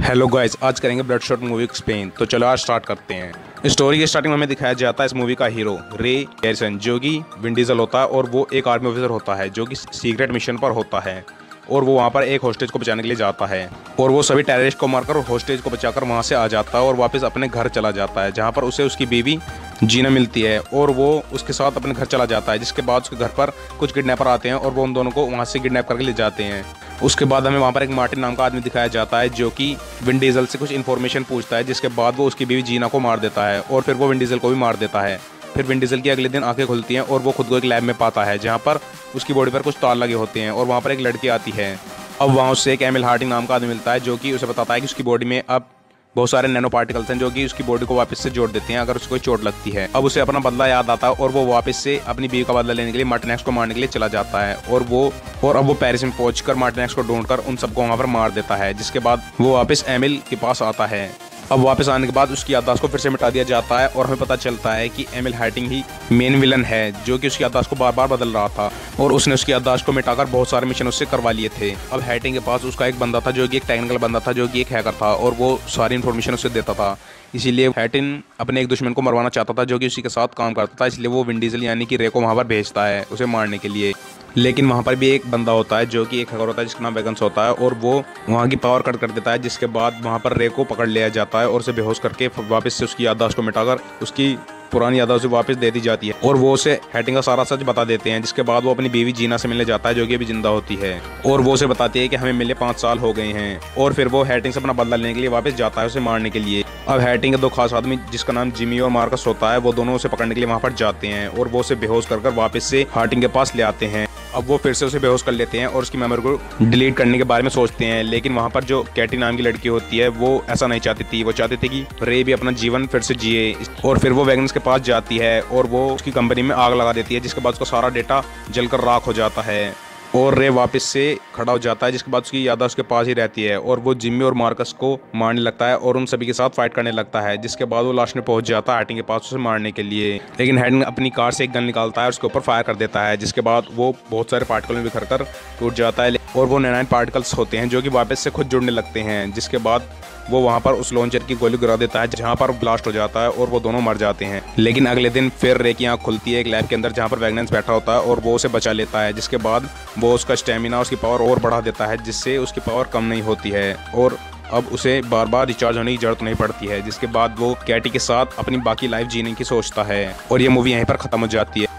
Hello guys, आज करेंगे ब्लडशॉट movie explain. तो चलो आज स्टार्ट करते हैं। स्टोरी की स्टार्टिंग में हमें दिखाया जाता है इस मूवी का हीरो रे हैरिसन, जो कि विन डीजल होता है और वो एक आर्मी ऑफिसर होता है जो कि सीक्रेट मिशन पर होता है और वो वहाँ पर एक हॉस्टेज को बचाने के लिए जाता है और वो सभी टेररिस्ट को मारकर हॉस्टेज को बचाकर वहाँ से आ जाता है और वापस अपने घर चला जाता है, जहाँ पर उसे उसकी बीवी जीना मिलती है और वो उसके साथ अपने घर चला जाता है। जिसके बाद उसके घर पर कुछ किडनैपर आते हैं और वो उन दोनों को वहाँ से किडनैप करके ले जाते हैं। उसके बाद हमें वहाँ पर एक मार्टिन नाम का आदमी दिखाया जाता है जो कि विन डीजल से कुछ इन्फॉर्मेशन पूछता है, जिसके बाद वो उसकी बीवी जीना को मार देता है और फिर वो विन डीजल को भी मार देता है। फिर विन डीजल की अगले दिन आंखें खुलती हैं और वो खुद को एक लैब में पाता है जहाँ पर उसकी बॉडी पर कुछ तार लगे होते हैं और वहाँ पर एक लड़की आती है। अब वहाँ उससे एक एमिल हार्डिंग नाम का आदमी मिलता है जो कि उसे बताता है कि उसकी बॉडी में अब बहुत सारे नैनो पार्टिकल्स हैं जो कि उसकी बॉडी को वापस से जोड़ देते हैं अगर उसको चोट लगती है। अब उसे अपना बदला याद आता है और वो वापस से अपनी बीवी का बदला लेने के लिए मार्टिनेक्स को मारने के लिए चला जाता है और अब वो पेरिस में पहुंचकर मार्टिनेक्स को ढूंढकर उन सबको वहां पर मार देता है। जिसके बाद वो वापस एमिल के पास आता है। अब वापस आने के बाद उसकी याददाश्त को फिर से मिटा दिया जाता है और हमें पता चलता है कि एमिल हार्डिंग ही मेन विलन है जो कि उसकी याददाश्त को बार बार बदल रहा था और उसने उसकी याददाश्त को मिटाकर बहुत सारे मिशन उससे करवा लिए थे। अब हार्डिंग के पास उसका एक बंदा था जो कि एक टेक्निकल बंदा था जो कि एक हैकर था और वो सारी इन्फॉर्मेशन उसे देता था। इसीलिए हैटिन अपने एक दुश्मन को मरवाना चाहता था जो कि उसी के साथ काम करता था, इसलिए वो विन डीजल यानी कि रे को वहाँ पर भेजता है उसे मारने के लिए। लेकिन वहाँ पर भी एक बंदा होता है जो कि एक हैकर होता है जिसका नाम वेगन्स होता है और वो वहाँ की पावर कट कर देता है। जिसके बाद वहाँ पर रे को पकड़ लिया जाता है और उसे बेहोश करके वापस से उसकी याददाश्त को मिटाकर उसकी पुरानी याददाश्त उसे वापस दे दी जाती है और वो उसे हैटिंग का सारा सच बता देते हैं। जिसके बाद वो अपनी बीवी जीना से मिलने जाता है जो कि अभी जिंदा होती है और वो उसे बताती है कि हमें मिले 5 साल हो गए हैं और फिर वो हैटिंग से अपना बदला लेने के लिए वापस जाता है उसे मारने के लिए। अब हैटिंग के 2 खास आदमी जिसका नाम जिमी और मार्कस होता है वो दोनों उसे पकड़ने के लिए वहाँ पर जाते हैं और वो उसे बेहोश कर वापस से हार्डिंग के पास ले आते हैं। अब वो फिर से उसे बेहोश कर लेते हैं और उसकी मेमोरी को डिलीट करने के बारे में सोचते हैं, लेकिन वहाँ पर जो कैटी नाम की लड़की होती है वो ऐसा नहीं चाहती थी। वो चाहती थी कि रे भी अपना जीवन फिर से जिए और फिर वो वैगन्स के पास जाती है और वो उसकी कंपनी में आग लगा देती है। जिसके बाद उसका सारा डेटा जलकर राख हो जाता है और रे वापस से खड़ा हो जाता है। जिसके बाद उसकी याददाश्त उसके पास ही रहती है और वो जिम्मी और मार्कस को मारने लगता है और उन सभी के साथ फाइट करने लगता है। जिसके बाद वो लास्ट में पहुंच जाता है हैटिंग के पास उसे मारने के लिए, लेकिन हैटिंग अपनी कार से एक गन निकालता है और उसके ऊपर फायर कर देता है। जिसके बाद वो बहुत सारे पार्टिकल में बिखर कर टूट जाता है और वो 99 पार्टिकल्स होते हैं जो कि वापस से खुद जुड़ने लगते हैं। जिसके बाद वो वहाँ पर उस लॉन्चर की गोली गिरा देता है जहाँ पर ब्लास्ट हो जाता है और वो दोनों मर जाते हैं। लेकिन अगले दिन फिर रे की आँख खुलती है एक लैब के अंदर जहाँ पर वैगनेंस बैठा होता है और वो उसे बचा लेता है। जिसके बाद वो उसका स्टेमिना उसकी पावर और बढ़ा देता है जिससे उसकी पावर कम नहीं होती है और अब उसे बार बार रिचार्ज होने की जरूरत नहीं पड़ती है। जिसके बाद वो कैटी के साथ अपनी बाकी लाइफ जीने की सोचता है और ये मूवी यहीं पर खत्म हो जाती है।